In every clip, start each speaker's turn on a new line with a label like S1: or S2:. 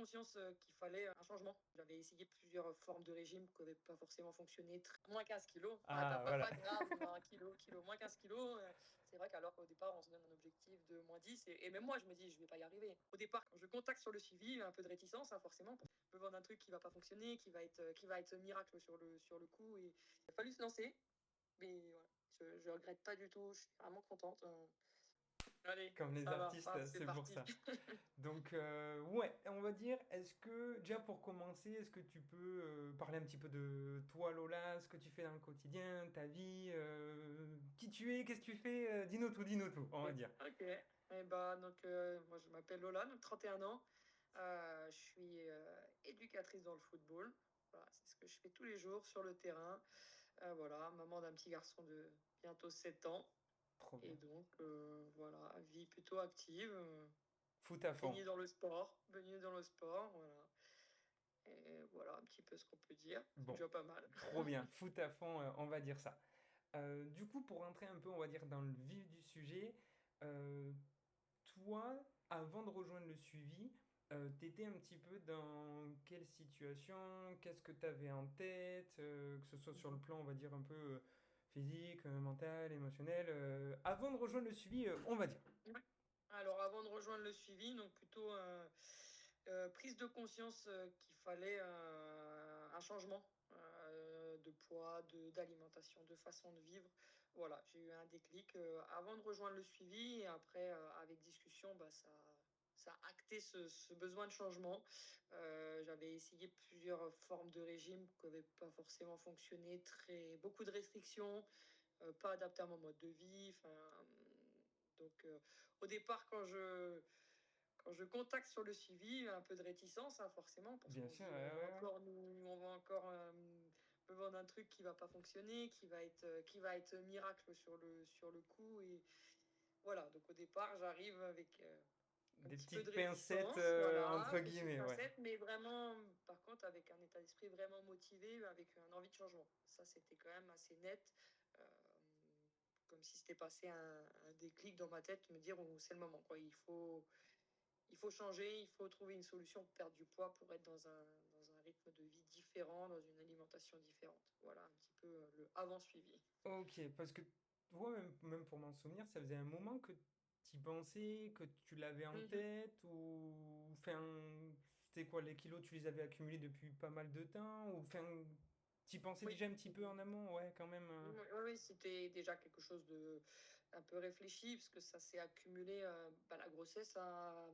S1: conscience qu'il fallait un changement. J'avais essayé plusieurs formes de régime qui n'avaient pas forcément fonctionné. Moins 15 kilos,
S2: Ah,
S1: pas
S2: voilà.
S1: grave, un kilo, moins 15 kilos. C'est vrai qu'alors qu'au départ, on se donne un objectif de moins 10. Et même moi, je me dis, je ne vais pas y arriver. Au départ, quand je contacte sur le suivi, un peu de réticence, forcément. On peut vendre un truc qui ne va pas fonctionner, qui va être miracle sur le coup. Et il a fallu se lancer. Mais voilà, je ne regrette pas du tout. Je suis vraiment contente. Allez,
S2: Comme les
S1: ça va,
S2: artistes,
S1: c'est
S2: c'est pour
S1: parti.
S2: ça. Donc, ouais, on va dire, est-ce que, déjà pour commencer, est-ce que tu peux parler un petit peu de toi, Lola, ce que tu fais dans le quotidien, ta vie, qui tu es, qu'est-ce que tu fais, dis-nous tout, on va dire.
S1: Ok. Donc, moi, je m'appelle Lola, donc 31 ans. Je suis éducatrice dans le football. Voilà, c'est ce que je fais tous les jours sur le terrain. Voilà, maman d'un petit garçon de bientôt 7 ans.
S2: Trop
S1: Et
S2: bien.
S1: donc, voilà, vie plutôt active.
S2: Foot à fond.
S1: Baignée dans le sport, voilà. Et voilà un petit peu ce qu'on peut dire. C'est
S2: Bon,
S1: déjà pas mal.
S2: trop bien, foot à fond, on va dire ça. Du coup, pour rentrer un peu, on va dire, dans le vif du sujet, euh, toi, avant de rejoindre le suivi, t'étais un petit peu dans quelle situation? Qu'est-ce que t'avais en tête? Que ce soit sur le plan, on va dire, un peu physique, mental, émotionnel. Avant de rejoindre le suivi, on va dire.
S1: Ouais. Alors, avant de rejoindre le suivi, donc plutôt prise de conscience qu'il fallait un changement de poids, d'alimentation, de façon de vivre. Voilà, j'ai eu un déclic avant de rejoindre le suivi et après, avec discussion, ça a acté ce besoin de changement. J'avais essayé plusieurs formes de régime qui n'avaient pas forcément fonctionné, beaucoup de restrictions, pas adapté à mon mode de vie. Donc, au départ, quand je contacte sur le suivi, un peu de réticence, forcément, parce
S2: Bien
S1: qu'on se
S2: sûr,
S1: dit,
S2: ouais, ouais, ouais.
S1: on va encore me vendre un truc qui va pas fonctionner, qui va être miracle sur le coup. Et voilà, donc au départ, j'arrive avec un
S2: Des
S1: petit peu de
S2: petites pincettes,
S1: réticence, voilà,
S2: entre
S1: petite
S2: guillemets, ouais.
S1: pincette, mais vraiment, par contre, avec un état d'esprit vraiment motivé, avec une envie de changement. Ça, c'était quand même assez net, euh, comme si c'était passé un déclic dans ma tête, me dire, oh, c'est le moment, quoi. Il faut changer, il faut trouver une solution pour perdre du poids, pour être dans un rythme de vie différent, dans une alimentation différente. Voilà un petit peu le avant suivi.
S2: Ok, parce que toi, même pour m'en souvenir, ça faisait un moment que tu pensais, que tu l'avais en
S1: Mhm.
S2: tête, ou enfin, c'était quoi, les kilos, tu les avais accumulés depuis pas mal de temps, ou enfin, tu pensais
S1: Oui.
S2: déjà un petit peu en amont, ouais, quand même.
S1: Oui, oui, oui, c'était déjà quelque chose de un peu réfléchi, parce que ça s'est accumulé. La grossesse a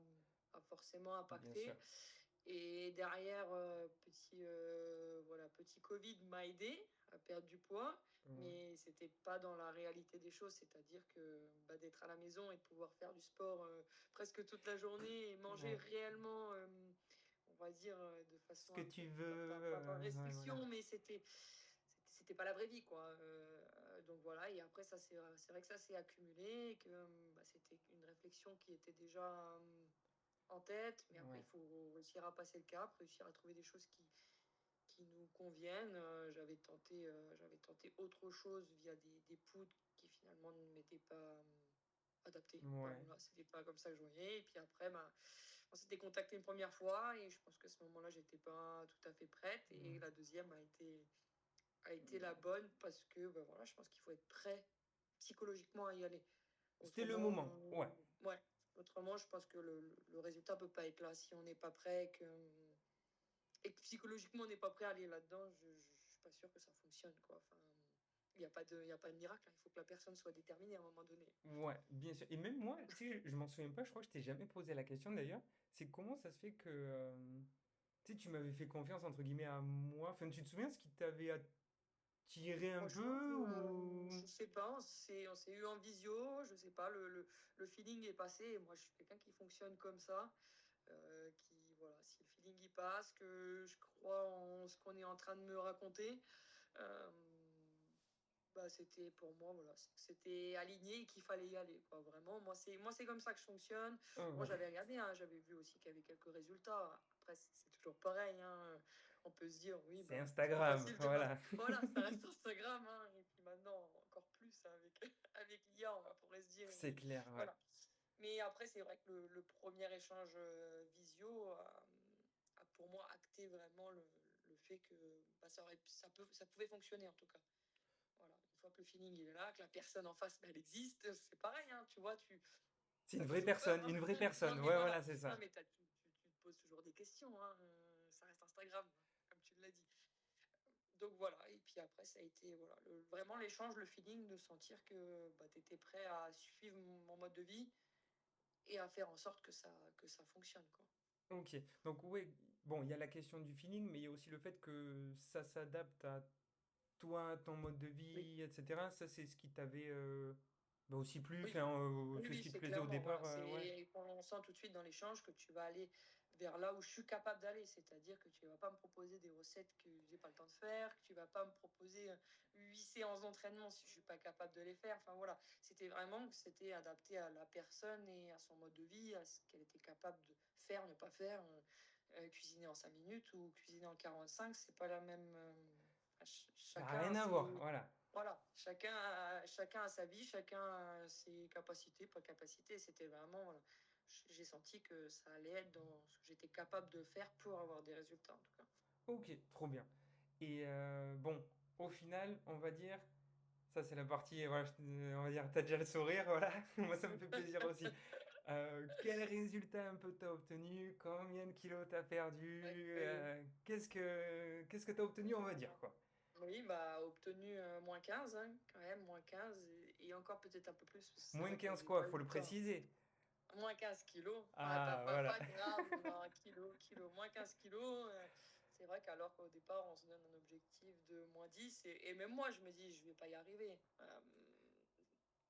S1: forcément
S2: Bien sûr.
S1: impacté. Et derrière, petit Covid m'a aidé à perdre du poids,
S2: Ouais.
S1: mais c'était pas dans la réalité des choses, c'est-à-dire que d'être à la maison et de pouvoir faire du sport presque toute la journée et manger
S2: Ouais.
S1: réellement, on va dire, de
S2: Ce
S1: façon
S2: que
S1: un peu,
S2: tu
S1: pas,
S2: veux,
S1: pas, pas par
S2: ouais, voilà.
S1: restriction, mais c'était pas la vraie vie, quoi. Donc voilà, et après, c'est vrai que ça s'est accumulé, et que c'était une réflexion qui était déjà en tête, mais après, il
S2: Ouais.
S1: faut réussir à passer le cap, réussir à trouver des choses qui nous conviennent. J'avais tenté autre chose via des poudres qui finalement ne m'étaient pas adaptées.
S2: Ouais.
S1: Voilà, c'était pas comme ça que je voyais. Et puis après, on s'était contacté une première fois, et je pense que à ce moment-là, j'étais pas tout à fait prête. Et
S2: Ouais.
S1: la deuxième a été la bonne, parce que voilà, je pense qu'il faut être prêt psychologiquement à y aller.
S2: C'était le
S1: Autrement,
S2: moment, ouais.
S1: ouais. Autrement, je pense que le résultat peut pas être là si on n'est pas prêt, et que psychologiquement on n'est pas prêt à aller là-dedans. Je suis pas sûr que ça fonctionne, quoi. Enfin, il y a pas de miracle, hein. Il faut que la personne soit déterminée à un moment donné.
S2: Ouais, bien sûr. Et même moi, tu sais, je m'en souviens pas, je crois que je t'ai jamais posé la question d'ailleurs. C'est comment ça se fait que, tu sais, tu m'avais fait confiance entre guillemets à moi. Enfin, tu te souviens ce qui t'avait attiré un
S1: Franchement,
S2: peu
S1: je
S2: ou...
S1: sais pas. On s'est eu en visio. Je sais pas. Le feeling est passé. Et moi, je suis quelqu'un qui fonctionne comme ça. Voilà, si le feeling y passe, que je crois en ce qu'on est en train de me raconter, euh, c'était pour moi, voilà, c'était aligné et qu'il fallait y aller, quoi. Vraiment, moi c'est comme ça que je fonctionne.
S2: Oh,
S1: Moi,
S2: ouais.
S1: j'avais regardé, hein, j'avais vu aussi qu'il y avait quelques résultats. Après, c'est toujours pareil, hein. On peut se dire, oui,
S2: C'est
S1: c'est pas
S2: Instagram,
S1: facile de
S2: voilà.
S1: voilà, ça reste Instagram, hein. Et puis maintenant, encore plus, hein, avec avec l'IA, on pourrait se dire,
S2: C'est clair, ouais.
S1: voilà. Mais après, c'est vrai que le premier échange visio moi acté vraiment le fait que bah, ça pouvait fonctionner en tout cas. Voilà. Une fois que le feeling il est là, que la personne en face, bah, elle existe, c'est pareil, hein, tu vois, tu
S2: C'est une
S1: as
S2: vraie
S1: toujours peur.
S2: personne,
S1: Hein.
S2: une vraie
S1: Non,
S2: personne.
S1: mais
S2: Ouais,
S1: voilà.
S2: voilà, c'est
S1: Non,
S2: ça.
S1: mais tu te poses toujours des questions. Hein. Ça reste Instagram, comme tu l'as dit. Donc voilà. Et puis après, ça a été voilà, vraiment l'échange, le feeling de sentir que bah, tu étais prêt à suivre mon mode de vie et à faire en sorte que ça fonctionne. Quoi.
S2: Ok. Donc, ouais, bon, il y a la question du feeling, mais il y a aussi le fait que ça s'adapte à toi, ton mode de
S1: Oui.
S2: vie, etc. Ça, c'est ce qui t'avait bah, aussi plu,
S1: Oui,
S2: enfin,
S1: oui,
S2: c'est ce
S1: oui,
S2: qui te
S1: c'est
S2: plaisait au
S1: clairement,
S2: départ,
S1: voilà.
S2: ouais.
S1: C'est on sent tout de suite dans l'échange que tu vas aller vers là où je suis capable d'aller, c'est-à-dire que tu vas pas me proposer des recettes que j'ai pas le temps de faire, que tu vas pas me proposer 8 séances d'entraînement si je suis pas capable de les faire. Enfin voilà, c'était vraiment que c'était adapté à la personne et à son mode de vie, à ce qu'elle était capable de faire, ne pas faire. Cuisiner en 5 minutes ou cuisiner en 45, c'est pas la même.
S2: Ça n'a
S1: Chacun
S2: rien
S1: a
S2: à voir,
S1: ses,
S2: voilà.
S1: voilà, chacun a sa vie, chacun a ses capacités, pas capacités. C'était vraiment, voilà, j'ai senti que ça allait être dans ce que j'étais capable de faire pour avoir des résultats, en tout cas.
S2: Ok, trop bien. Et bon, au final, on va dire, ça c'est la partie, voilà, on va dire, t'as déjà le sourire, voilà, moi ça me fait plaisir aussi. Quel résultat un peu t'as obtenu? Combien de kilos t'as perdu?
S1: Ouais, oui,
S2: Qu'est-ce que t'as obtenu, on va dire, quoi.
S1: oui, bah, obtenu -15, hein, quand même, -15, et encore peut-être un peu plus, parce que c'est
S2: Moins
S1: vrai que
S2: quinze
S1: j'ai
S2: quoi,
S1: pas eu
S2: faut
S1: le
S2: le
S1: temps.
S2: préciser.
S1: -15 kilos,
S2: Ah, voilà.
S1: pas grave, non, kilo, -15 kilos. C'est vrai qu'alors qu'au départ, on se donne un objectif de -10, et même moi, je me dis, je vais pas y arriver.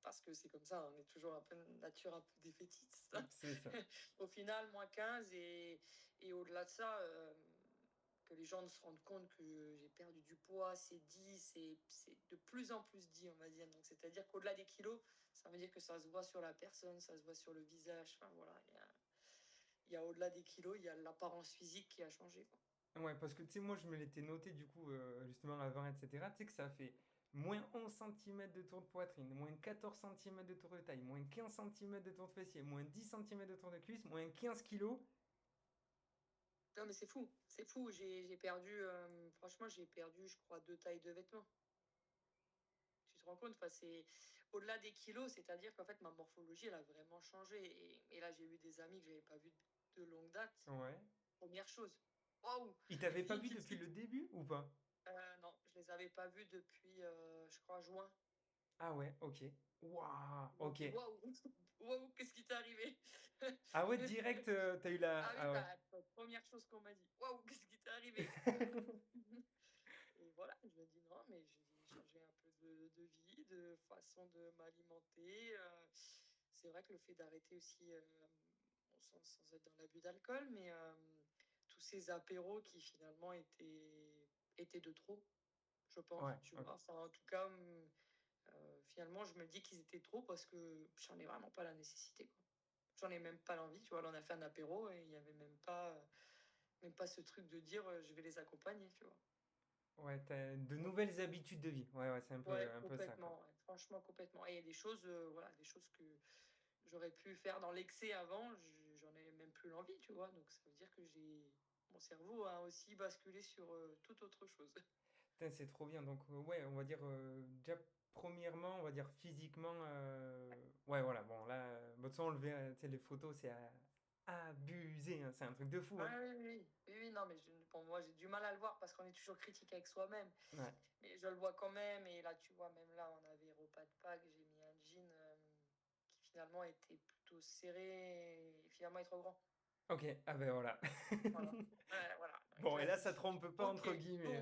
S1: Parce que c'est comme ça, on est toujours un peu une nature un peu défaitiste.
S2: C'est ça.
S1: Au final, -15, et au-delà de ça, que les gens se rendent compte que j'ai perdu du poids, c'est dit, c'est de plus en plus dit, on va dire. Donc, c'est-à-dire qu'au-delà des kilos, ça veut dire que ça se voit sur la personne, ça se voit sur le visage. Enfin, voilà, il y a au-delà des kilos, il y a l'apparence physique qui a changé. Quoi.
S2: Ouais, parce que tu sais, moi je me l'étais noté du coup, justement avant, etc. Tu sais que ça fait moins 11 centimètres de tour de poitrine, moins 14 centimètres de tour de taille, moins 15 centimètres de tour de fessier, moins 10 centimètres de tour de cuisse, moins 15 kilos.
S1: Non, mais c'est fou, c'est fou. J'ai perdu, franchement, j'ai perdu, je crois, 2 tailles de vêtements. Tu te rends compte, enfin, c'est au-delà des kilos, c'est-à-dire qu'en fait, ma morphologie, elle a vraiment changé. Et là, j'ai eu des amis que je n'avais pas vus de longue date.
S2: Ouais.
S1: Première chose. Waouh!
S2: Il t'avait pas
S1: Vite,
S2: vu
S1: vite,
S2: depuis le
S1: vite.
S2: début ou pas?
S1: Non, je les avais pas vus depuis, je crois, juin.
S2: Ah ouais, ok. Waouh,
S1: Ils m'ont
S2: ok.
S1: dit, waouh, waouh, qu'est-ce qui t'est arrivé?
S2: Ah ouais, direct, t'as eu la...
S1: Ah oui,
S2: Ah ouais.
S1: bah, première chose qu'on m'a dit, waouh, qu'est-ce qui t'est arrivé? Et voilà, je me dis non, mais j'ai changé un peu de vie, de façon de m'alimenter. C'est vrai que le fait d'arrêter aussi, bon, sans être dans l'abus d'alcool, mais tous ces apéros qui finalement étaient de trop, je pense,
S2: Ouais,
S1: tu
S2: ok.
S1: vois. Enfin, en tout cas, finalement, je me dis qu'ils étaient trop parce que j'en ai vraiment pas la nécessité, quoi. J'en ai même pas l'envie, tu vois. Là, on a fait un apéro et il y avait même pas ce truc de dire je vais les accompagner, tu vois.
S2: Ouais, t'as de nouvelles habitudes de vie. Ouais, ouais, c'est
S1: Ouais,
S2: un peu ça, quoi.
S1: complètement, ouais, franchement complètement. Et il y a des choses, voilà, des choses que j'aurais pu faire dans l'excès avant, j'en ai même plus l'envie, tu vois? Donc ça veut dire que j'ai mon cerveau a aussi basculé sur, toute autre chose.
S2: Putain, c'est trop bien. Donc, ouais, on va dire, déjà, premièrement, on va dire physiquement, ouais, voilà, bon, là, de toute façon, on le verra, tu sais, les photos, c'est abusé, hein, c'est un truc de fou, hein.
S1: Ah oui, oui, oui. Oui, oui, non, mais pour moi, j'ai du mal à le voir parce qu'on est toujours critique avec soi-même.
S2: Ouais,
S1: Mais je le vois quand même. Et là, tu vois, même là, on avait repas de Pâques, j'ai mis un jean qui finalement était plutôt serré et finalement est trop grand.
S2: ok, ah ben voilà.
S1: Voilà. Ouais, voilà. Donc
S2: Bon, et
S1: là,
S2: là,
S1: je me
S2: ça
S1: suis dit,
S2: trompe pas,
S1: ok,
S2: entre guillemets,
S1: go.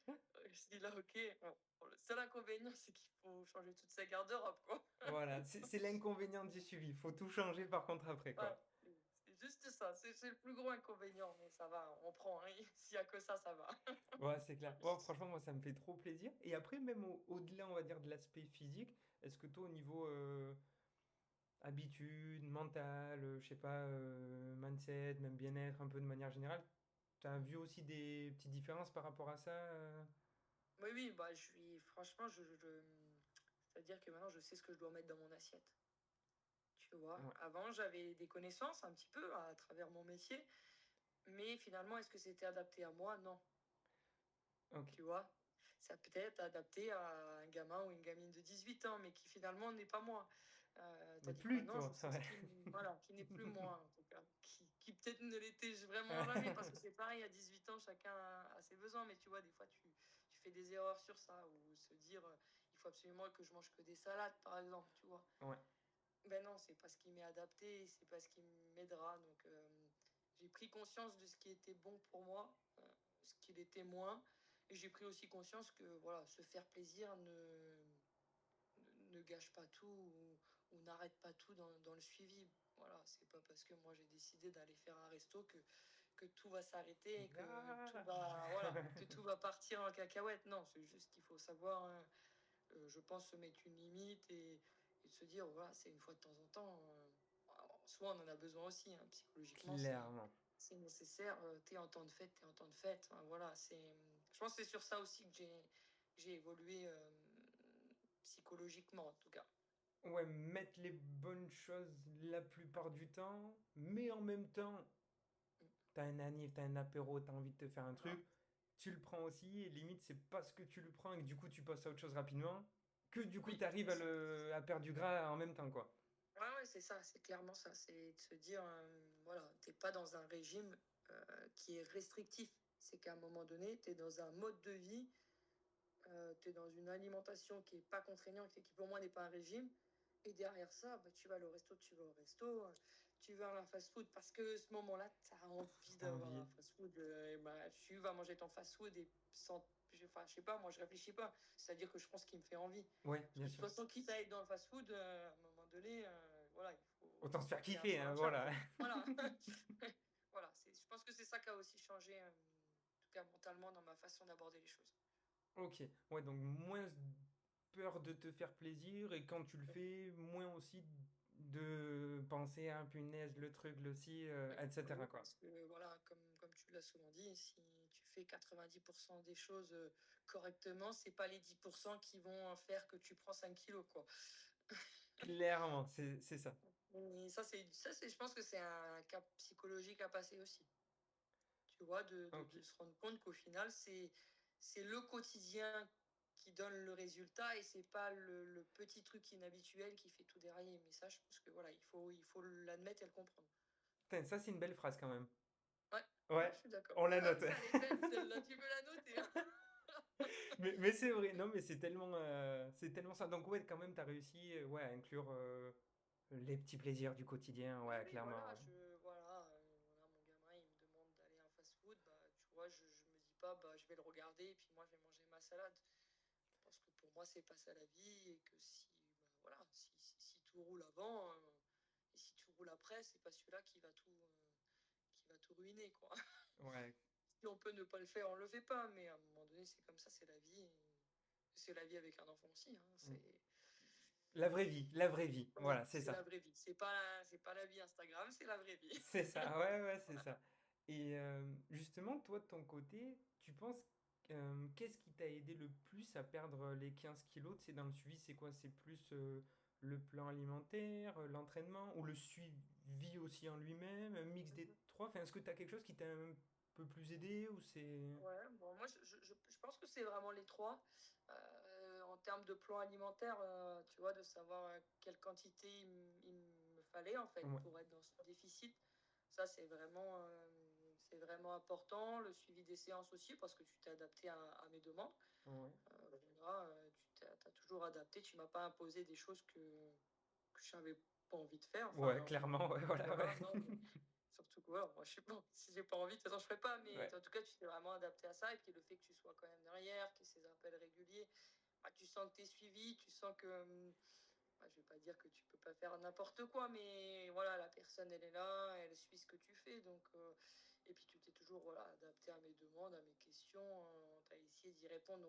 S2: hein.
S1: Je dis là, ok. Bon, le seul inconvénient, c'est qu'il faut changer toute sa garde-robe, quoi.
S2: Voilà, c'est l'inconvénient du suivi. Faut tout changer, par contre, après,
S1: Ouais,
S2: quoi.
S1: c'est juste ça. C'est le plus gros inconvénient, mais ça va, on prend, hein. S'il y a que ça va.
S2: Ouais, c'est clair. Bon, franchement, moi, ça me fait trop plaisir. Et après, même au-delà, on va dire, de l'aspect physique, est-ce que toi, au niveau habitude, mental, je sais pas, mindset, même bien-être, un peu de manière générale, t'as vu aussi des petites différences par rapport à ça
S1: Oui, oui, bah, franchement, c'est-à-dire que maintenant, je sais ce que je dois mettre dans mon assiette. Tu vois,
S2: Ouais,
S1: avant, j'avais des connaissances un petit peu à travers mon métier, Mais finalement, est-ce que c'était adapté à moi? Non,
S2: Ok.
S1: tu vois? Ça peut être adapté à un gamin ou une gamine de 18 ans, mais qui finalement n'est pas moi.
S2: Mais
S1: Tandis que
S2: plus
S1: maintenant, je
S2: toi,
S1: sais ce
S2: ouais.
S1: qui, voilà, qui n'est plus moi, en tout cas. Qui peut-être ne l'était vraiment jamais, parce que c'est pareil, à 18 ans, chacun a ses besoins, mais tu vois, des fois, tu fais des erreurs sur ça, ou se dire, il faut absolument que je mange que des salades, par exemple, tu vois.
S2: Ouais.
S1: Ben non, c'est pas ce qui m'est adapté, c'est pas ce qui m'aidera. Donc, j'ai pris conscience de ce qui était bon pour moi, ce qui l'était moins. Et j'ai pris aussi conscience que voilà, se faire plaisir ne gâche pas tout ou n'arrête pas tout dans le suivi. Voilà, c'est pas parce que moi j'ai décidé d'aller faire un resto que tout va s'arrêter et que tout
S2: Ah.
S1: va, voilà, que tout va partir en cacahuète. Non, c'est juste qu'il faut savoir, hein, je pense, se mettre une limite et se dire, voilà, c'est une fois de temps en temps. Soit on en a besoin aussi, hein, psychologiquement,
S2: Clairement.
S1: c'est nécessaire. T'es en temps de fête, t'es en temps de fête. Enfin, voilà, je pense que c'est sur ça aussi que j'ai évolué psychologiquement, en tout cas.
S2: Ouais, mettre les bonnes choses la plupart du temps, mais en même temps, t'as un anniv, t'as un apéro, t'as envie de te faire un
S1: Voilà.
S2: truc, tu le prends aussi, et limite, c'est parce que tu le prends et que du coup, tu passes à autre chose rapidement, que du coup,
S1: Oui,
S2: t'arrives à perdre du gras en même temps, quoi.
S1: ouais, ouais, c'est ça, c'est clairement ça. C'est de se dire, voilà, t'es pas dans un régime qui est restrictif. C'est qu'à un moment donné, tu es dans un mode de vie, tu es dans une alimentation qui est pas contraignante, qui pour moi n'est pas un régime. Et derrière ça, bah, tu vas au resto, tu vas au resto, tu vas à un fast-food parce que ce moment-là, tu as envie
S2: T'as
S1: d'avoir
S2: envie.
S1: un fast-food. Et bah, tu vas manger ton fast-food et sans. Enfin, je sais pas, moi je réfléchis pas. C'est-à-dire que je pense qu'il me fait envie.
S2: Ouais,
S1: Parce que
S2: bien
S1: de toute
S2: sûr.
S1: façon, quitte à être dans le fast-food, à un moment donné, voilà,
S2: Autant se
S1: faut
S2: faire
S1: appeler un
S2: kiffer,
S1: chat
S2: hein,
S1: un chat,
S2: voilà.
S1: quoi. Voilà. Voilà, je pense que c'est ça qui a aussi changé, en tout cas mentalement, dans ma façon d'aborder les choses.
S2: Ok, ouais, donc moins peur de te faire plaisir, et quand tu le fais, moins aussi de penser, à punaise, le truc, le ci,
S1: Oui,
S2: etc., quoi.
S1: parce que voilà, comme tu l'as souvent dit, si tu fais 90% des choses correctement, c'est pas les 10% qui vont faire que tu prends 5 kilos, quoi.
S2: Clairement, c'est ça.
S1: Et je pense que c'est un cap psychologique à passer aussi. Tu vois,
S2: Ok.
S1: de se rendre compte qu'au final, c'est le quotidien qui donne le résultat et c'est pas le petit truc inhabituel qui fait tout dérailler. Mais ça, je pense que voilà, il faut l'admettre et le comprendre.
S2: Putain, ça, c'est une belle phrase quand même.
S1: Ouais, ouais,
S2: Ouais,
S1: je suis d'accord.
S2: on la
S1: Ah,
S2: note.
S1: ça, elle est belle, celle-là, tu peux la noter, hein.
S2: Mais c'est vrai, non, mais c'est tellement ça. Donc, ouais, quand même, t'as réussi, ouais, à inclure les petits plaisirs du quotidien,
S1: Oui,
S2: ouais,
S1: oui, voilà,
S2: clairement.
S1: voilà, mon gamin, il me demande d'aller à un fast-food, bah, tu vois, je me dis pas, bah, je vais le regarder et puis moi, je vais manger ma salade. Parce que pour moi, c'est pas ça la vie et que si, bah, voilà, si tout roule avant et si tout roule après, c'est pas celui-là qui va tout ruiner, quoi.
S2: Ouais.
S1: Si on peut ne pas le faire, on le fait pas, mais à un moment donné, c'est comme ça, c'est la vie. C'est la vie avec un enfant aussi, hein,
S2: Mm. La vraie vie,
S1: oui,
S2: voilà, c'est
S1: c'est la
S2: ça.
S1: vraie vie. C'est pas la vie Instagram, c'est la vraie vie.
S2: C'est ça, ouais, ouais, c'est ça. Et justement, toi, de ton côté, tu penses, qu'est-ce qui t'a aidé le plus à perdre les 15 kilos? C'est dans le suivi, c'est quoi? C'est plus le plan alimentaire, l'entraînement, ou le suivi aussi en lui-même, un mix des trois? Enfin, est-ce que tu as quelque chose qui t'a un peu plus aidé, ou c'est...
S1: Ouais, bon, moi je pense que c'est vraiment les trois. En termes de plan alimentaire, tu vois, de savoir quelle quantité il me fallait en fait
S2: Ouais,
S1: pour être dans ce déficit. Ça, c'est vraiment important. Le suivi des séances aussi, parce que tu t'es adapté à mes demandes.
S2: ouais.
S1: Voilà, t'as toujours adapté. Tu m'as pas imposé des choses que je n'avais pas envie de faire.
S2: Ouais,
S1: Enfin,
S2: clairement, ouais, voilà, ouais.
S1: voilà, non. Surtout que, voilà, moi, je sais pas, si j'ai pas envie, de toute façon, je ferai pas, mais
S2: Ouais.
S1: en tout cas, tu t'es vraiment adapté à ça. Et puis, le fait que tu sois quand même derrière, qu'il y ait ces appels réguliers, bah, tu sens que tu es suivi, tu sens que, bah, je vais pas dire que tu peux pas faire n'importe quoi, mais voilà, la personne, elle est là, elle suit ce que tu fais. Donc, et puis, tu t'es toujours voilà, adapté à mes demandes, à mes questions. Tu as essayé d'y répondre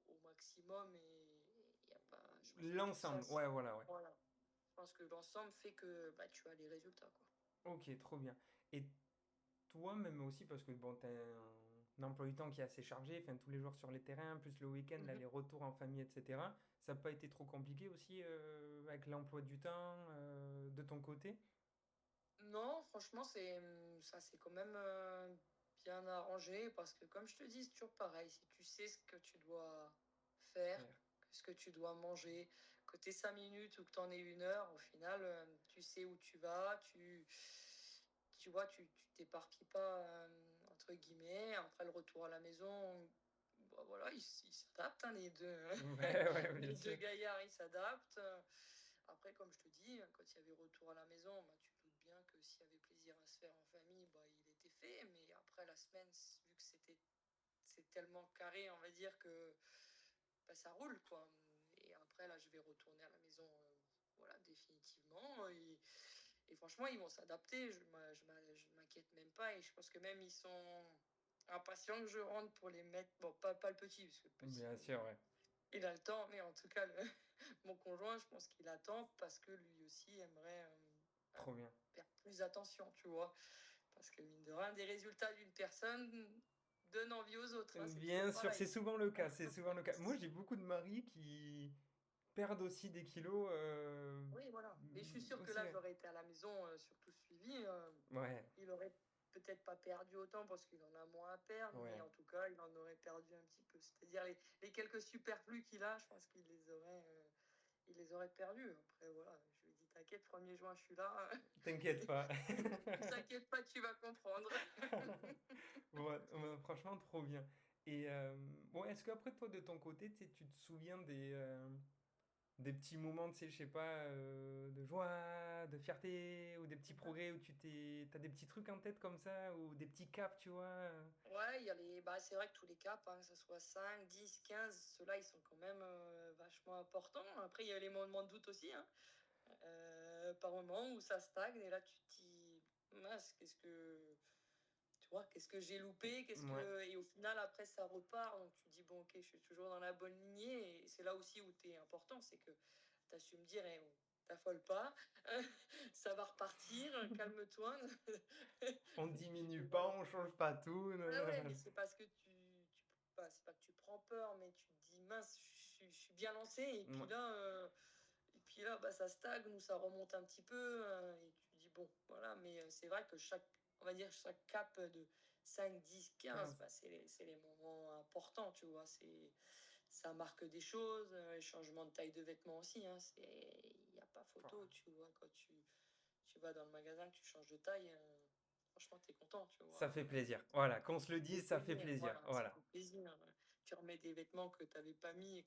S1: au maximum. Et y a pas, je pense que tout ça,
S2: L'ensemble, ouais, voilà, ouais.
S1: voilà. Je pense que l'ensemble fait que bah, tu as les résultats, quoi.
S2: Ok, trop bien. Et toi, même aussi, parce que bon, t'as un emploi du temps qui est assez chargé, enfin, tous les jours sur les terrains, plus le week-end, là,
S1: Mhm.
S2: les retours en famille, etc. Ça n'a pas été trop compliqué aussi avec l'emploi du temps de ton côté?
S1: Non, franchement, ça c'est quand même bien arrangé parce que comme je te dis, c'est toujours pareil. Si tu sais ce que tu dois faire,
S2: Faire.
S1: ce que tu dois manger, que tu 5 minutes ou que tu en aies 1 heure, au final, tu sais où tu vas, tu vois, tu t'éparpilles pas, entre guillemets. Après le retour à la maison, bah voilà, ils s'adaptent, hein, les deux.
S2: Ouais, ouais, bien
S1: Les deux
S2: sûr.
S1: gaillards, ils s'adaptent. Après, comme je te dis, quand il y avait retour à la maison, bah, tu te doutes bien que s'il y avait plaisir à se faire en famille, bah, il était fait. Mais après la semaine, vu que c'est tellement carré, on va dire que bah, ça roule, quoi. Et après, là, je vais retourner à la maison, voilà, définitivement. Et franchement, ils vont s'adapter. Je m'inquiète même pas. Et je pense que même ils sont impatients que je rentre pour les mettre. Bon, pas le petit, parce que le petit,
S2: Bien sûr, ouais.
S1: il a le temps. Mais en tout cas, mon conjoint, je pense qu'il attend parce que lui aussi aimerait
S2: Trop bien.
S1: faire plus attention, tu vois. Parce que mine de rien, des résultats d'une personne donnent envie aux autres, hein, c'est toujours
S2: Bien sûr, c'est
S1: pareil.
S2: souvent le cas, c'est souvent le cas. Moi, j'ai beaucoup de maris qui perdent aussi des kilos
S1: Oui, voilà. Mais je suis sûre que
S2: aussi.
S1: là, j'aurais été à la maison, surtout suivi.
S2: Ouais,
S1: Il aurait peut-être pas perdu autant parce qu'il en a moins à perdre, mais
S2: ouais.
S1: en tout cas, il en aurait perdu un petit peu. C'est-à-dire les quelques superflus qu'il a, je pense il les aurait perdus. Après, voilà, je lui ai dit, t'inquiète, 1er juin, je suis là.
S2: T'inquiète pas.
S1: T'inquiète pas, tu vas comprendre.
S2: Ouais, ouais, franchement, trop bien. Et bon, est-ce qu'après, toi, de ton côté, tu sais, tu te souviens des petits moments, tu sais, je sais pas, de joie, de fierté, ou des petits progrès où t'as des petits trucs en tête comme ça, ou des petits caps, tu vois?
S1: Ouais, bah, c'est vrai que tous les caps, hein, que ce soit 5, 10, 15, ceux-là, ils sont quand même vachement importants. Après, il y a les moments de doute aussi, hein. Par moments où ça stagne, et là, tu te dis, mince, tu vois, qu'est-ce que j'ai loupé,
S2: Ouais,
S1: et au final, après, ça repart. Donc, tu te dis, bon, ok, je suis toujours dans la bonne lignée. Et c'est là aussi où tu es important, c'est que tu su me dire, oh, t'affole pas, ça va repartir, calme-toi.
S2: on
S1: Et
S2: diminue pas,
S1: voilà.
S2: on change pas tout.
S1: Ouais, ouais, mais c'est parce que c'est pas que tu prends peur, mais tu te dis, mince, je suis bien lancé.
S2: Ouais,
S1: Et puis là, bah, ça stagne ou ça remonte un petit peu. Et tu te dis, bon, voilà. Mais c'est vrai que on va dire, chaque cap de 5, 10, 15,
S2: 15.
S1: bah, c'est les moments importants, tu vois. Ça marque des choses. Les changements de taille de vêtements aussi, hein. Il n'y a pas photo, tu vois. Quand tu vas dans le magasin, que tu changes de taille, franchement, tu es content, tu
S2: Ça
S1: vois.
S2: fait plaisir. Voilà, qu'on se le
S1: Ça fait
S2: dise, ça fait
S1: plaisir,
S2: plaisir.
S1: voilà, ça
S2: Voilà.
S1: fait plaisir. Tu remets des vêtements que tu n'avais pas mis et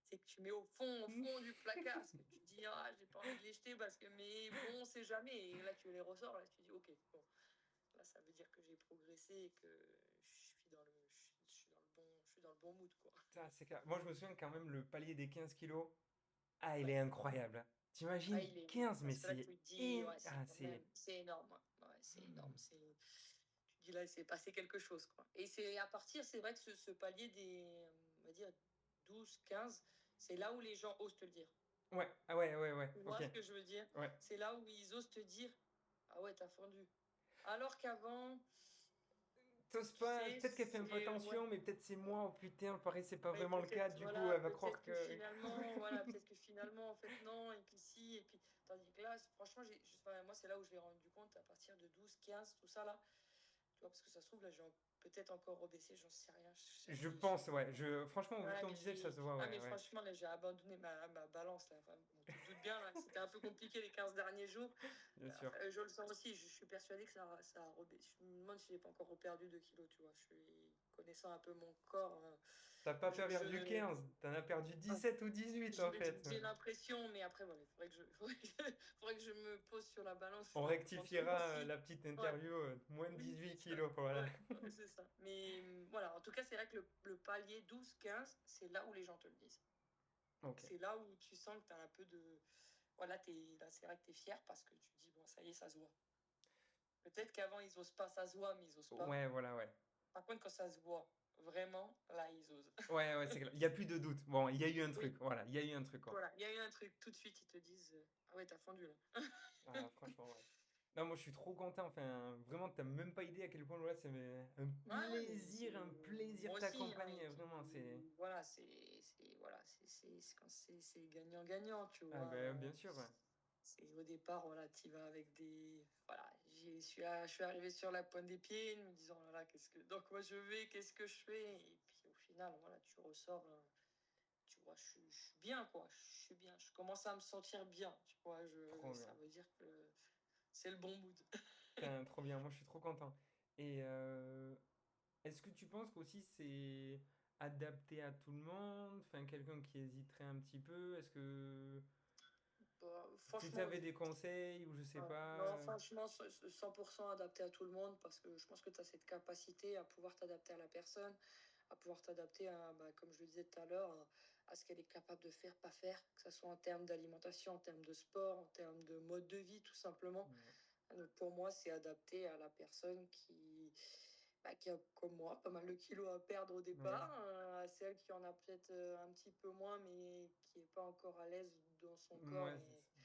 S1: c'est que tu mets au fond du placard parce que tu te dis, ah, j'ai pas envie de les jeter parce que, mais bon, on sait jamais. Et là, tu les ressors, là, tu dis, ok, bon, là, ça veut dire que j'ai progressé et que je suis dans le bon mood, quoi.
S2: Ça, c'est clair. Moi, je me souviens quand même le palier des 15 kilos. Ah, il est
S1: Ouais.
S2: incroyable, hein.
S1: Ah,
S2: T'imagines
S1: il est,
S2: 15, mais
S1: parce que là, tu
S2: c'est
S1: te dis, ouais, c'est
S2: Ah,
S1: quand
S2: c'est.
S1: même, c'est énorme. Ouais, c'est énorme. Tu te dis, là, il s'est passé quelque chose, quoi. Et c'est à partir, c'est vrai que ce palier on va dire, 12, 15, c'est là où les gens osent te le dire.
S2: Ouais, ah ouais, ouais, ouais.
S1: Tu
S2: Ok.
S1: vois ce que je veux dire?
S2: Ouais.
S1: C'est là où ils osent te dire, ah ouais, t'as fondu. Alors qu'avant,
S2: T'oses
S1: tu
S2: pas,
S1: sais,
S2: peut-être qu'elle fait un peu
S1: ouais.
S2: attention, mais peut-être c'est moi, oh putain, pareil, c'est pas
S1: Ouais,
S2: vraiment le cas,
S1: peut-être,
S2: du coup,
S1: voilà,
S2: elle va croire que.
S1: peut-être que finalement, en fait, non, et puis si, et puis, tandis que là, franchement, enfin, moi, c'est là où je l'ai rendu compte, à partir de 12, 15, tout ça, là, tu vois, parce que ça se trouve, là, j'ai peut-être encore rebaissé, j'en sais rien,
S2: Je pense, ouais. Franchement, au vu de
S1: ouais,
S2: ton
S1: mais
S2: visage, ça se voit,
S1: ah,
S2: ouais,
S1: mais
S2: ouais.
S1: franchement, là, j'ai abandonné ma balance, là, enfin, bon, tu te doutes bien, là, c'était un peu compliqué les 15 derniers jours,
S2: Bien sûr.
S1: je le sens aussi, je suis persuadée que ça a rebaissé, je me demande si j'ai pas encore reperdu 2 kilos, tu vois, connaissant un peu mon corps,
S2: T'as pas perdu
S1: je
S2: 15, t'en as perdu 17 ou 18 en fait.
S1: J'ai l'impression, mais après, voilà, il faudrait que je me pose sur la balance
S2: On
S1: pendant ce
S2: rectifiera
S1: mois-ci.
S2: la petite
S1: Ouais,
S2: interview, moins de
S1: oui, c'est
S2: 18
S1: ça.
S2: kilos, voilà.
S1: Ouais, ouais, c'est ça. Mais voilà, en tout cas, c'est vrai que le palier 12, 15, c'est là où les gens te le disent.
S2: Ok.
S1: C'est là où tu sens que tu as un peu de. Voilà, là, c'est vrai que tu es fier parce que tu te dis, bon, ça y est, ça se voit. Peut-être qu'avant, ils osent pas, ça se voit, mais ils osent pas.
S2: Ouais, voilà, ouais.
S1: Par contre, quand ça se voit, vraiment, là, ils osent.
S2: Ouais, ouais, c'est clair. Il y a plus de doute. Bon, il y a eu un truc,
S1: Oui,
S2: voilà, il y a eu un truc, quoi.
S1: voilà, il y a eu un truc, tout de suite, ils te disent, ah ouais, t'as fondu là.
S2: Ah, franchement, ouais. Non, moi je suis trop content. Enfin, vraiment, t'as même pas idée à quel point là, c'est
S1: Ouais, mais
S2: un plaisir
S1: moi
S2: de
S1: aussi, hein, et
S2: t'accompagner. Vraiment, c'est.
S1: puis voilà, voilà, c'est gagnant-gagnant, tu
S2: Ah,
S1: vois.
S2: ben, bien sûr, ouais.
S1: Au départ, voilà, tu vas avec des. Voilà, je suis arrivé sur la pointe des pieds, en me disant, oh là là, donc moi je vais, qu'est-ce que je fais? Et puis au final, voilà, tu ressors, tu vois, je suis bien, quoi. Je suis bien. Je commence à me sentir bien, tu vois.
S2: Trop
S1: Ça
S2: bien.
S1: veut dire que c'est le bon mood.
S2: Putain, trop bien, moi je suis trop content. Et est-ce que tu penses qu'aussi c'est adapté à tout le monde? Enfin, quelqu'un qui hésiterait un petit peu, est-ce que
S1: Bah,
S2: tu
S1: franchement,
S2: avais des conseils ou je sais
S1: ouais.
S2: pas?
S1: Non, franchement, 100% adapté à tout le monde parce que je pense que tu as cette capacité à pouvoir t'adapter à la personne, à pouvoir t'adapter à, bah, comme je le disais tout à l'heure, à ce qu'elle est capable de faire, pas faire, que ce soit en termes d'alimentation, en termes de sport, en termes de mode de vie, tout simplement.
S2: Ouais.
S1: Donc pour moi, c'est adapté à la personne bah, qui a, comme moi, pas mal de kilos à perdre au
S2: Ouais,
S1: départ, à celle qui en a peut-être un petit peu moins, mais qui n'est pas encore à l'aise dans son corps
S2: ouais, c'est
S1: et
S2: ça.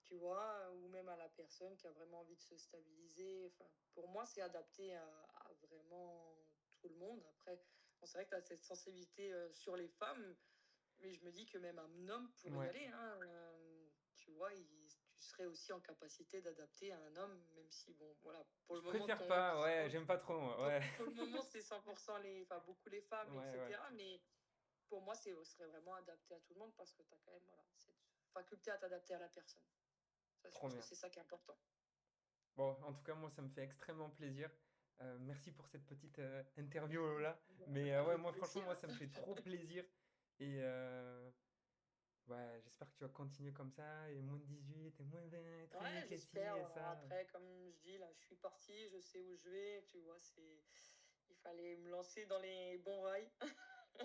S1: tu vois, ou même à la personne qui a vraiment envie de se stabiliser. Enfin, pour moi, c'est adapté à vraiment tout le monde. Après, bon, c'est vrai que tu as cette sensibilité sur les femmes, mais je me dis que même un homme pourrait y
S2: Ouais.
S1: aller. Hein. Tu vois, tu serais aussi en capacité d'adapter à un homme, même si, bon, voilà, pour
S2: Je
S1: le moment,
S2: préfère pas, ouais, j'aime pas trop moi, ouais.
S1: pour le moment c'est 100% enfin, beaucoup les femmes,
S2: Ouais, ouais.
S1: etc. Mais pour moi, ce serait vraiment adapté à tout le monde parce que tu as quand même voilà, cette faculté à t'adapter à la personne. Ça, je
S2: Trop
S1: pense que
S2: bien.
S1: c'est ça qui est important.
S2: Bon, en tout cas, moi, ça me fait extrêmement plaisir. Merci pour cette petite interview là. Mais ouais,
S1: Avec
S2: moi, franchement,
S1: plaisir.
S2: moi, ça me fait trop plaisir. Et ouais, j'espère que tu vas continuer comme ça. Et moins de 18 et moins 20
S1: Ouais,
S2: trucs et ci
S1: j'espère.
S2: et ça.
S1: Après, comme je dis, là, je suis partie, je sais où je vais. Tu vois, il fallait me lancer dans les bons rails.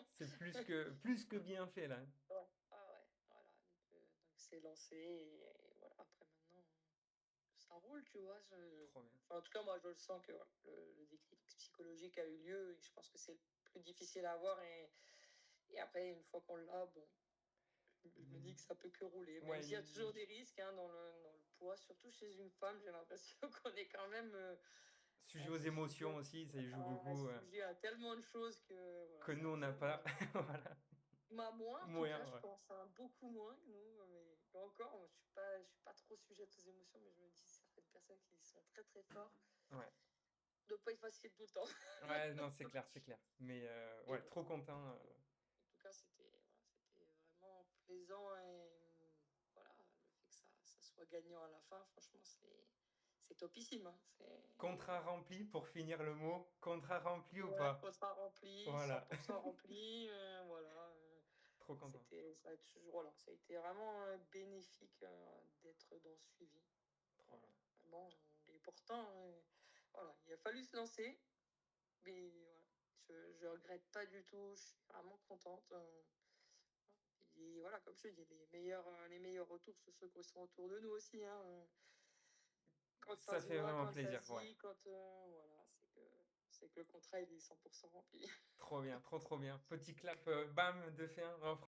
S2: C'est plus que bien fait là.
S1: Ouais. Ah ouais, voilà. Donc c'est lancé et voilà. Après, maintenant, ça roule, tu vois.
S2: Trop bien.
S1: Enfin, en tout cas, moi, je le sens que voilà, le déclic psychologique a eu lieu et je pense que c'est le plus difficile à avoir. Et après, une fois qu'on l'a, bon, je me dis que ça peut que rouler. Même
S2: Ouais,
S1: s'il y a toujours des risques hein, dans le poids, surtout chez une femme, j'ai l'impression qu'on est quand même
S2: sujet aux émotions aussi, ça y joue beaucoup.
S1: sujet à tellement de choses que voilà,
S2: Que nous, on n'a pas. Voilà.
S1: Moins, en tout cas,
S2: Moyen,
S1: je
S2: ouais.
S1: pense, hein, beaucoup moins que nous. Mais encore, moi, je suis pas trop sujette aux émotions, mais je me dis certaines personnes qui sont très très fortes
S2: Ouais.
S1: ne doivent pas être faciles tout le temps.
S2: Ouais, non, c'est clair, c'est clair. Mais
S1: Et
S2: ouais,
S1: bon,
S2: trop content.
S1: en tout cas, c'était vraiment plaisant et voilà, le fait que ça soit gagnant à la fin, franchement, c'est topissime. Hein.
S2: Contrat rempli pour finir le mot. Contrat rempli ou
S1: Ouais,
S2: pas?
S1: contrat rempli,
S2: Voilà.
S1: 100% rempli, voilà.
S2: Trop content.
S1: Ça a toujours, voilà, ça a été vraiment bénéfique d'être dans ce suivi.
S2: Trop
S1: Voilà,
S2: bien.
S1: vraiment. Et pourtant, voilà, il a fallu se lancer, mais voilà, je regrette pas du tout, je suis vraiment contente. Et voilà, comme je te dis, les meilleurs retours, c'est ceux qui sont autour de nous aussi. Hein. Quand ça
S2: Ça
S1: se
S2: fait
S1: voit,
S2: vraiment
S1: quand ça
S2: plaisir,
S1: se
S2: ouais.
S1: dit, voilà, c'est que le contrat il est 100% rempli.
S2: Trop bien, trop trop bien. Petit clap, bam, de fin.